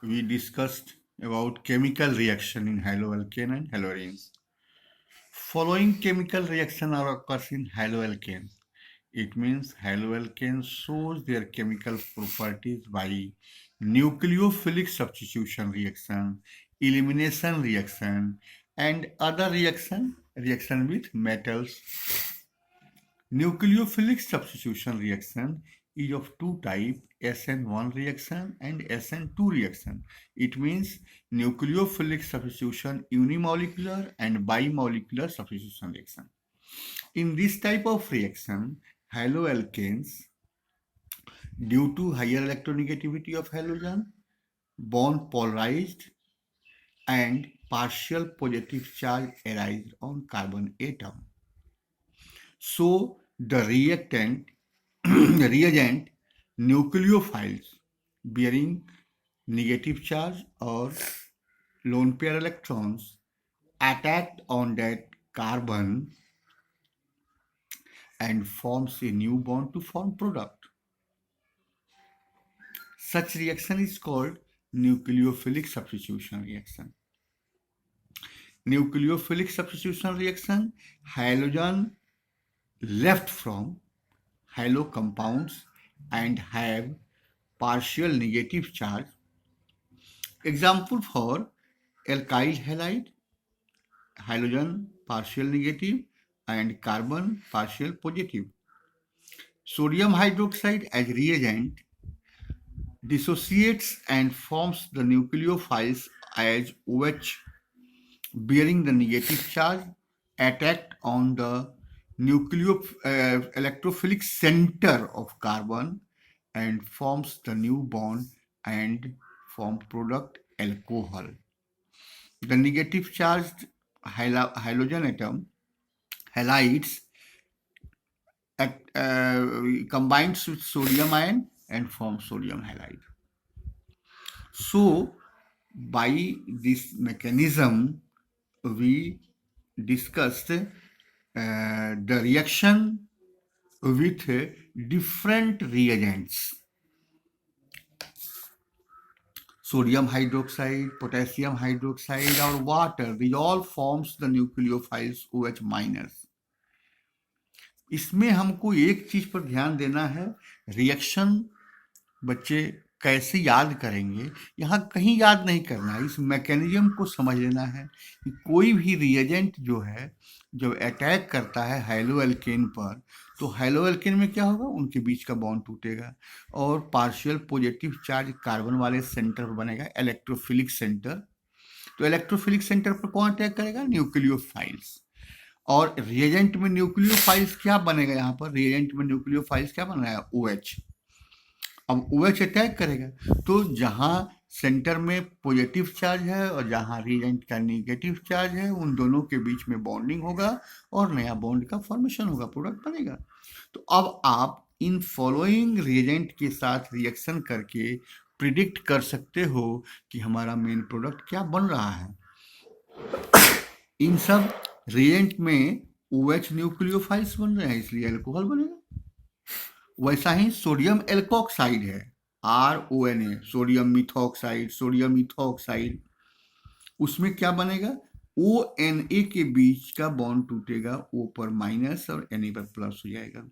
we discussed about chemical reaction in haloalkane and haloarenes. Following chemical reaction are occurs in haloalkane. It means haloalkane shows their chemical properties by nucleophilic substitution reaction, elimination reaction, and other reaction with metals. Nucleophilic substitution reaction is of two types, SN1 reaction and SN2 reaction. It means nucleophilic substitution unimolecular and bimolecular substitution reaction. In this type of reaction, haloalkanes, due to higher electronegativity of halogen, bond polarized and partial positive charge arise on carbon atom. So the reagent nucleophiles bearing negative charge or lone pair electrons attack on that carbon and forms a new bond to form product. Such reaction is called nucleophilic substitution reaction. Nucleophilic substitution reaction, halogen left from halo compounds and have partial negative charge. Example for alkyl halide, halogen partial negative and carbon partial positive. Sodium hydroxide as reagent dissociates and forms the nucleophiles as OH bearing the negative charge attacked on the electrophilic center of carbon and forms the new bond and form product alcohol. The negative charged halogen atom halides combines with sodium ion and forms sodium halide. So by this mechanism we discussed the reaction with different reagents. Sodium hydroxide, potassium hydroxide or water, these all forms the nucleophiles OH minus. इसमें हमको एक चीज पर ध्यान देना है, reaction बच्चे कैसे याद करेंगे, यहाँ कहीं याद नहीं करना है, इस मैकेनिज्म को समझ लेना है कि कोई भी रिएजेंट जो है जब अटैक करता है हाइलोएल्केन पर, तो हाइलोएल्केन में क्या होगा, उनके बीच का बॉन्ड टूटेगा और पार्शियल पॉजिटिव चार्ज कार्बन वाले सेंटर पर बनेगा, इलेक्ट्रोफिलिक सेंटर। तो इलेक्ट्रोफिलिक सेंटर पर कौन अटैक करेगा, न्यूक्लियोफाइल्स। और रिएजेंट में न्यूक्लियोफाइल्स क्या बनेगा, यहाँ पर रिएजेंट में न्यूक्लियोफाइल्स क्या बन रहा है, OH। अब OH अटैक करेगा तो जहां सेंटर में पॉजिटिव चार्ज है और जहां रिएजेंट का नेगेटिव चार्ज है, उन दोनों के बीच में बॉन्डिंग होगा और नया बॉन्ड का फॉर्मेशन होगा, प्रोडक्ट बनेगा। तो अब आप इन फॉलोइंग रिएजेंट के साथ रिएक्शन करके प्रिडिक्ट कर सकते हो कि हमारा मेन प्रोडक्ट क्या बन रहा है। इन सब रिएजेंट में OH न्यूक्लियोफाइल्स बन रहे हैं, इसलिए अल्कोहल बनेगा। वैसा ही सोडियम एल्कोक्साइड है, RONA, sodium methoxide, sodium ethoxide, उसमें क्या बनेगा, ONA के बीच का बॉन्ड टूटेगा, O पर माइनस और Na पर प्लस हो जाएगा।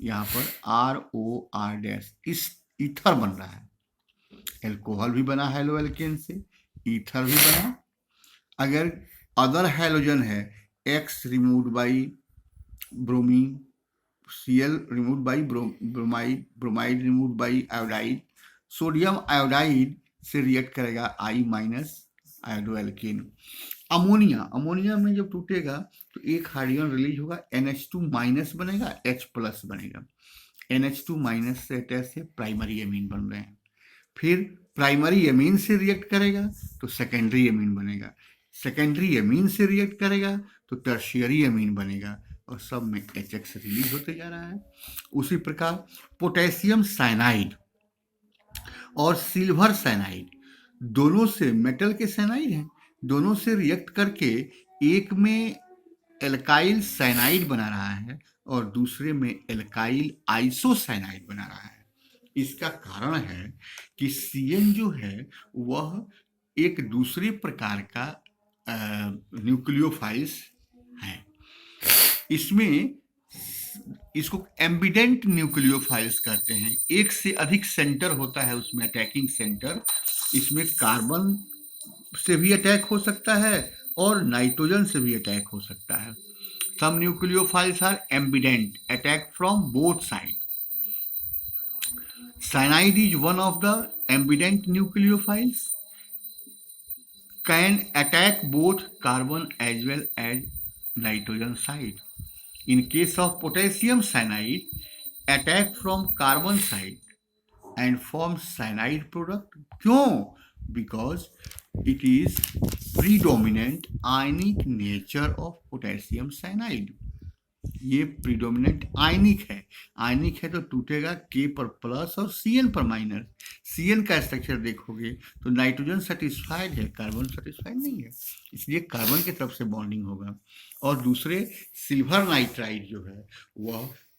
यहाँ पर ROR इस ईथर बन रहा है, एल्कोहल भी बना हैलोएल्केन से, ईथर भी बना। अगर अदर हैलोजन है, X removed by bromine, Cl removed by bromide, bromide removed by iodide, sodium iodide से रिएक्ट करेगा I माइनस आयोडोएल्केन। अमोनिया में जब टूटेगा तो एक हाइड्रोजन रिलीज होगा, NH2 माइनस बनेगा, H प्लस बनेगा। NH2 माइनस से ऐसे प्राइमरी एमीन बन रहे हैं। फिर प्राइमरी एमीन से रिएक्ट करेगा तो सेकेंडरी एमीन बनेगा, सेकेंडरी एमीन से रिएक्ट करेगा तो टर्शियरी एमीन बनेगा और सब में HX रिलीज होते जा रहा है। उसी प्रकार पोटेशियम साइनाइड और सिल्वर साइनाइड, दोनों से मेटल के साइनाइड हैं, दोनों से रिएक्ट करके एक में एल्काइल साइनाइड बना रहा है और दूसरे में एल्काइल आइसोसाइनाइड बना रहा है। इसका कारण है कि CN जो है वह एक दूसरे प्रकार का न्यूक्लियोफाइल्स है। इसमें इसको एम्बिडेंट न्यूक्लियोफाइल्स कहते हैं। एक से अधिक सेंटर होता है उसमें, अटैकिंग सेंटर। इसमें कार्बन से भी अटैक हो सकता है और नाइट्रोजन से भी अटैक हो सकता है। Some nucleophiles are ambident, attack from both sides. Cyanide is one of the ambident nucleophiles, can attack both carbon as well as nitrogen side. In case of potassium cyanide, attack from carbon side and form cyanide product. क्यों? Because it is predominant ionic nature of potassium cyanide. ये predominant आयनिक है। आयनिक है तो टूटेगा K पर plus और Cn पर minus. Cn का स्ट्रक्चर देखोगे तो नाइट्रोजन सेटिस्फाइड है, कार्बन सेटिस्फाइड नहीं है, इसलिए कार्बन की तरफ से बॉन्डिंग होगा। और दूसरे सिल्वर नाइट्राइड जो है वह